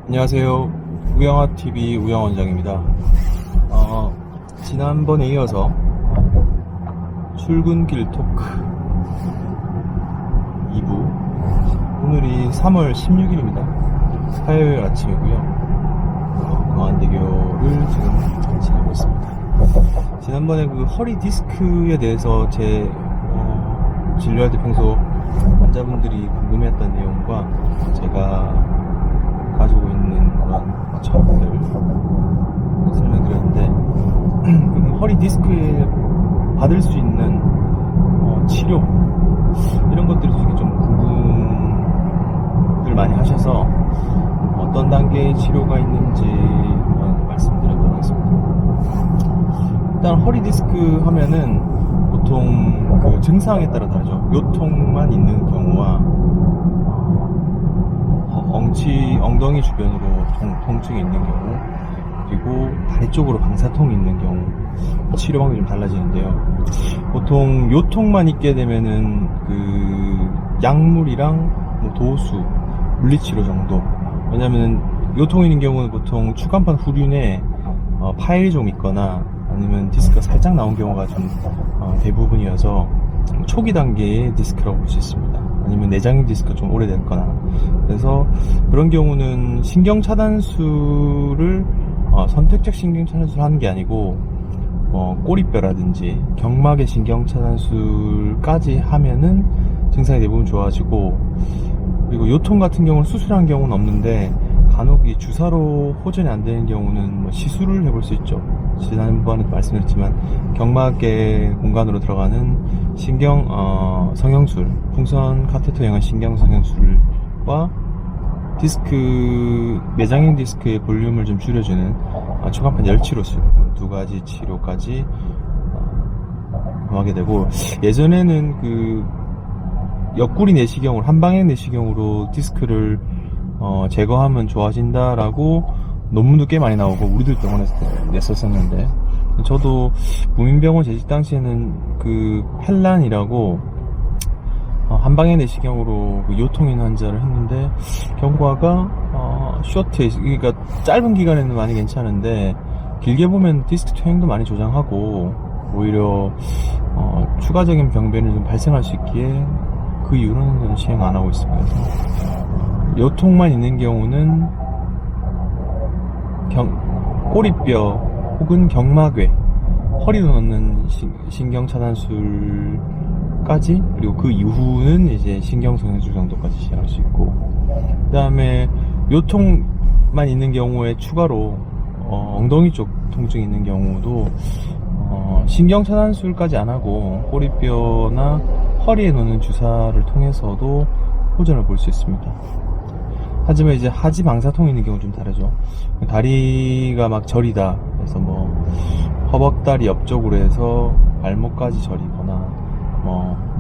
안녕하세요. 우영아TV 우영원장입니다. 지난번에 이어서 출근길 토크 2부, 오늘이 3월 16일입니다. 화요일 아침이고요. 광안대교를 지금 지나고 있습니다. 지난번에 그 허리 디스크에 대해서 제 진료할 때 평소 환자분들이 궁금해했던 내용과 제가 가지고 있는 그런 정보들 설명드렸는데, 허리 디스크에 받을 수 있는 치료, 이런 것들이 솔직히 좀 궁금들 많이 하셔서 어떤 단계의 치료가 있는지 한번 말씀드리도록 하겠습니다. 일단 허리 디스크 하면은 보통 그 증상에 따라 다르죠. 요통만 있는 경우와 엉덩이 주변으로 통증이 있는 경우, 그리고 다리 쪽으로 방사통이 있는 경우 치료 방법이 좀 달라지는데요. 보통 요통만 있게 되면은 그 약물이랑 도수, 물리치료 정도. 왜냐면은 요통이 있는 경우는 보통 추간판 후륜에 파열이 좀 있거나 아니면 디스크가 살짝 나온 경우가 좀 대부분이어서 초기 단계의 디스크라고 볼 수 있습니다. 아니면 내장형 디스크가 좀 오래됐거나. 그래서 그런 경우는 신경 차단술을 선택적 신경 차단술을 하는 게 아니고 꼬리뼈라든지 경막의 신경 차단술까지 하면은 증상이 대부분 좋아지고, 그리고 요통 같은 경우는 수술한 경우는 없는데 간혹 이 주사로 호전이 안 되는 경우는 시술을 해볼 수 있죠. 지난번에 말씀드렸지만 경막의 공간으로 들어가는 신경 성형술, 풍선 카테터형의 신경 성형술과 디스크, 내장형 디스크의 볼륨을 좀 줄여주는 초간판 열치료술, 두 가지 치료까지 하게 되고, 예전에는 그 옆구리 내시경으로, 한방향 내시경으로 디스크를 제거하면 좋아진다라고 논문도 꽤 많이 나오고 우리들 병원에서 냈었었는데, 저도 무민병원 재직 당시에는 그 펠란이라고 한방향 내시경으로 그 요통 있는 환자를 했는데 결과가 쇼트, 그러니까 짧은 기간에는 많이 괜찮은데 길게 보면 디스크 퇴행도 많이 조장하고 오히려 추가적인 병변이 좀 발생할 수 있기에 그 이후로는 저는 시행 안 하고 있습니다. 요통만 있는 경우는 꼬리뼈 혹은 경막외, 허리로 넣는 신경 차단술까지, 그리고 그 이후는 이제 신경 성형술 정도까지 시행할 수 있고, 그 다음에 요통만 있는 경우에 추가로 엉덩이 쪽 통증이 있는 경우도 신경 차단술까지 안 하고 꼬리뼈나 허리에 넣는 주사를 통해서도 호전을 볼 수 있습니다. 하지만 이제 하지 방사통이 있는 경우는 좀 다르죠. 다리가 막 저리다 그래서 허벅다리 옆쪽으로 해서 발목까지 저리거나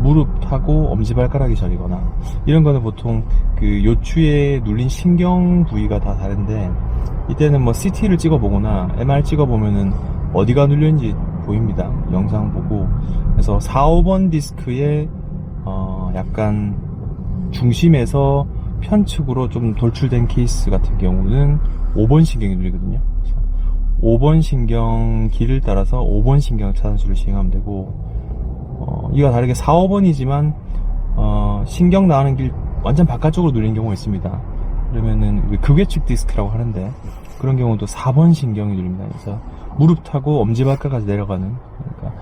무릎 타고 엄지발가락이 저리거나, 이런 거는 보통 그 요추에 눌린 신경 부위가 다 다른데, 이때는 CT를 찍어보거나 MR 찍어보면은 어디가 눌렸는지 보입니다. 영상 보고. 그래서 4, 5번 디스크에 약간 중심에서 편측으로 좀 돌출된 케이스 같은 경우는 5번 신경이 눌리거든요. 5번 신경 길을 따라서 5번 신경 차단술을 시행하면 되고, 이와 다르게 4, 5번이지만 신경 나가는 길 완전 바깥쪽으로 눌린 경우가 있습니다. 그러면은 극외측 디스크라고 하는데, 그런 경우도 4번 신경이 눌립니다. 그래서 무릎 타고 엄지발가락까지 내려가는, 그러니까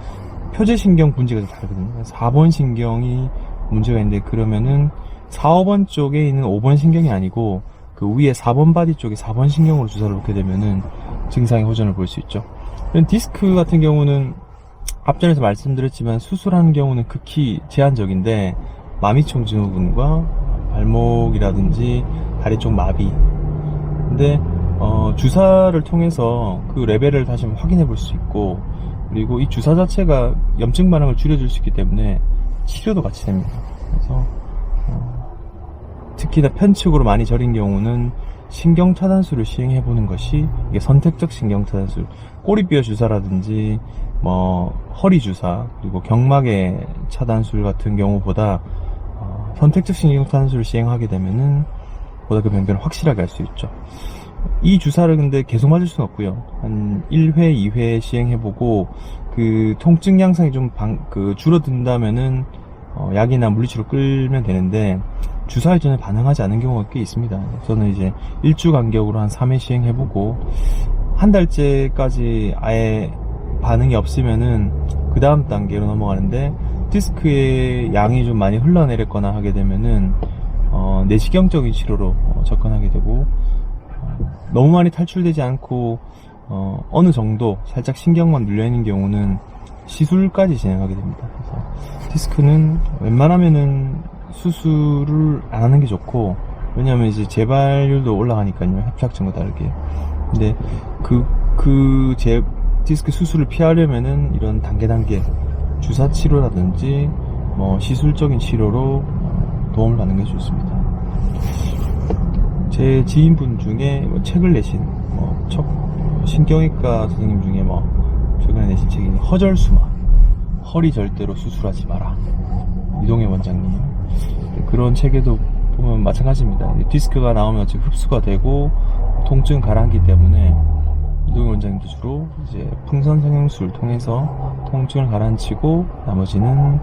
표제신경 분지가 좀 다르거든요. 4번 신경이 문제가 있는데, 그러면은 4, 5번 쪽에 있는 5번 신경이 아니고 그 위에 4번 바디 쪽에 4번 신경으로 주사를 놓게 되면은 증상의 호전을 볼 수 있죠. 디스크 같은 경우는 앞전에서 말씀드렸지만 수술하는 경우는 극히 제한적인데, 마미총 증후군과 발목이라든지 다리 쪽 마비, 근데 주사를 통해서 그 레벨을 다시 확인해 볼 수 있고, 그리고 이 주사 자체가 염증 반응을 줄여줄 수 있기 때문에 치료도 같이 됩니다. 그래서 특히나 편측으로 많이 저린 경우는 신경 차단술을 시행해보는 것이, 이게 선택적 신경 차단술, 꼬리뼈 주사라든지 허리 주사, 그리고 경막의 차단술 같은 경우보다 선택적 신경 차단술을 시행하게 되면은 보다 그 병변을 확실하게 알 수 있죠. 이 주사를 근데 계속 맞을 수는 없고요. 한 1회, 2회 시행해보고 그 통증 양상이 좀 줄어든다면은 약이나 물리치료 끌면 되는데 주사에 전혀 반응하지 않은 경우가 꽤 있습니다. 저는 이제 1주 간격으로 한 3회 시행해보고 한 달째까지 아예 반응이 없으면은 그 다음 단계로 넘어가는데, 디스크의 양이 좀 많이 흘러내렸거나 하게 되면은 내시경적인 치료로 접근하게 되고, 너무 많이 탈출되지 않고 어느 정도 살짝 신경만 눌려있는 경우는 시술까지 진행하게 됩니다. 그래서 디스크는 웬만하면은 수술을 안 하는 게 좋고, 왜냐하면 이제 재발률도 올라가니까요, 협착증과 다르게. 근데 디스크 수술을 피하려면은 이런 단계 주사 치료라든지 뭐 시술적인 치료로 도움을 받는 게 좋습니다. 제 지인분 중에 책을 내신 신경외과 선생님 중에 최근에 내신 책이 허절수마, 허리 절대로 수술하지 마라, 이동해 원장님. 그런 책에도 보면 마찬가지입니다. 디스크가 나오면 어차피 흡수가 되고 통증 가라앉기 때문에 이동해 원장님도 주로 이제 풍선 성형술을 통해서 통증을 가라앉히고 나머지는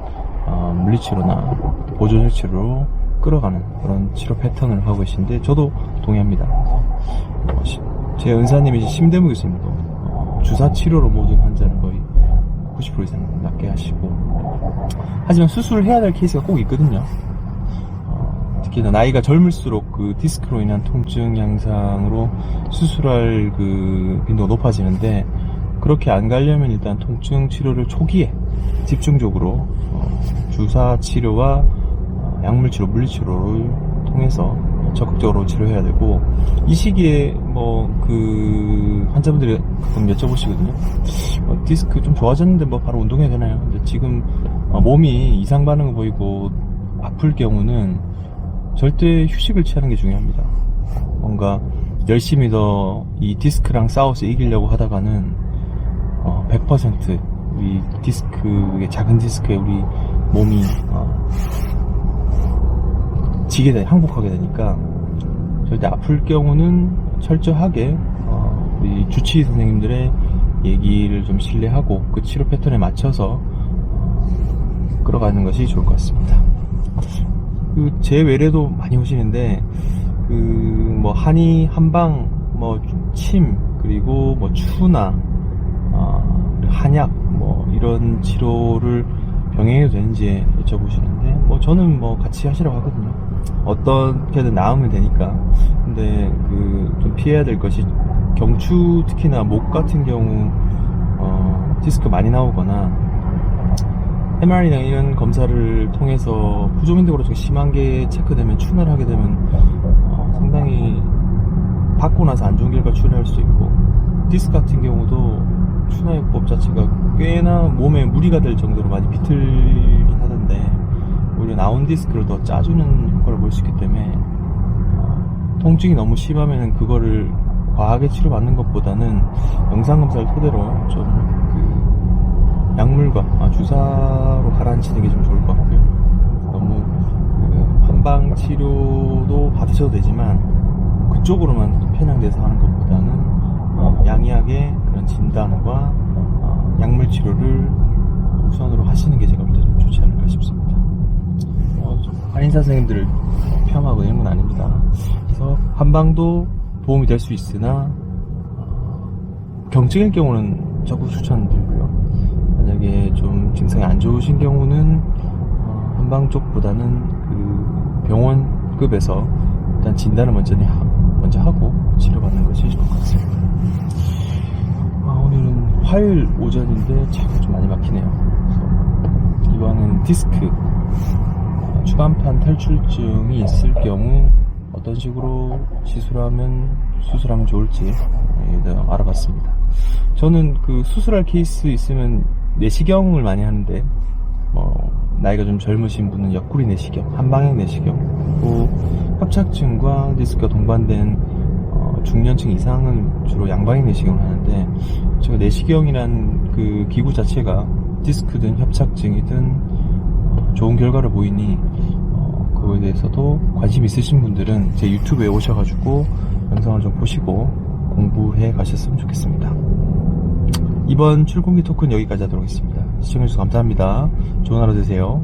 물리치료나 보조적 치료로 끌어가는 그런 치료 패턴을 하고 계신데, 저도 동의합니다. 제 은사님이 심대무 교수님도 주사 치료로 모든 환자를 거의 90% 이상 낫게 하시고, 하지만 수술을 해야 될 케이스가 꼭 있거든요. 특히나 나이가 젊을수록 그 디스크로 인한 통증 양상으로 수술할 그 빈도가 높아지는데, 그렇게 안 가려면 일단 통증 치료를 초기에 집중적으로 주사 치료와 약물 치료, 물리치료를 통해서 적극적으로 치료해야 되고, 이 시기에 환자분들이 가끔 여쭤보시거든요. 디스크 좀 좋아졌는데 바로 운동해야 되나요? 근데 지금 몸이 이상 반응을 보이고 아플 경우는 절대 휴식을 취하는 게 중요합니다. 뭔가 열심히 더 이 디스크랑 싸워서 이기려고 하다가는 100% 우리 작은 디스크에 우리 몸이 항복하게 되니까, 절대 아플 경우는 철저하게 우리 주치의 선생님들의 얘기를 좀 신뢰하고 그 치료 패턴에 맞춰서 끌어가는 것이 좋을 것 같습니다. 제 외래도 많이 오시는데, 한의, 한방, 침, 그리고 추나, 한약, 이런 치료를 병행해도 되는지 여쭤보시는데, 저는 같이 하시라고 하거든요. 어떻게든 나으면 되니까. 근데 좀 피해야 될 것이, 경추, 특히나 목 같은 경우 디스크 많이 나오거나 MRI나 이런 검사를 통해서 부종인대로 심한 게 체크되면, 추나를 하게 되면 상당히 받고 나서 안 좋은 결과 추리할 수 있고, 디스크 같은 경우도 추나요법 자체가 꽤나 몸에 무리가 될 정도로 많이 비틀긴 하던데, 오히려 나온 디스크를 더 짜주는 효과를 볼 수 있기 때문에 통증이 너무 심하면 그거를 과하게 치료받는 것보다는 영상검사를 토대로 좀 약물과 주사로 가라앉히는 게 좀 좋을 것 같고요. 너무 한방 치료도 받으셔도 되지만 그쪽으로만 편향돼서 하는 것보다는 양이하게 그런 진단과 약물 치료를 우선으로 하시는 게 제가 볼 때 좀 좋지 않을까 싶습니다. 한의사 선생님들을 폄하하고 이런 건 아닙니다. 그래서 한방도 도움이 될 수 있으나 경증일 경우는 적극 추천드리고요. 만약에 좀 증상이 안 좋으신 경우는 한방 쪽보다는 병원급에서 일단 진단을 먼저 하고 치료받는 것이 좋을 것 같습니다. 오늘은 화요일 오전인데 차가 좀 많이 막히네요. 그래서 이번은 디스크 추간판 탈출증이 있을 경우 어떤 식으로 수술하면 좋을지 알아봤습니다. 저는 수술할 케이스 있으면 내시경을 많이 하는데, 나이가 좀 젊으신 분은 옆구리 내시경, 한방향 내시경, 또 협착증과 디스크가 동반된 중년층 이상은 주로 양방향 내시경을 하는데, 제가 내시경이란 그 기구 자체가 디스크든 협착증이든 좋은 결과를 보이니 거에 대해서도 관심 있으신 분들은 제 유튜브에 오셔가지고 영상을 좀 보시고 공부해 가셨으면 좋겠습니다. 이번 출근기 토크는 여기까지 하도록 하겠습니다. 시청해주셔서 감사합니다. 좋은 하루 되세요.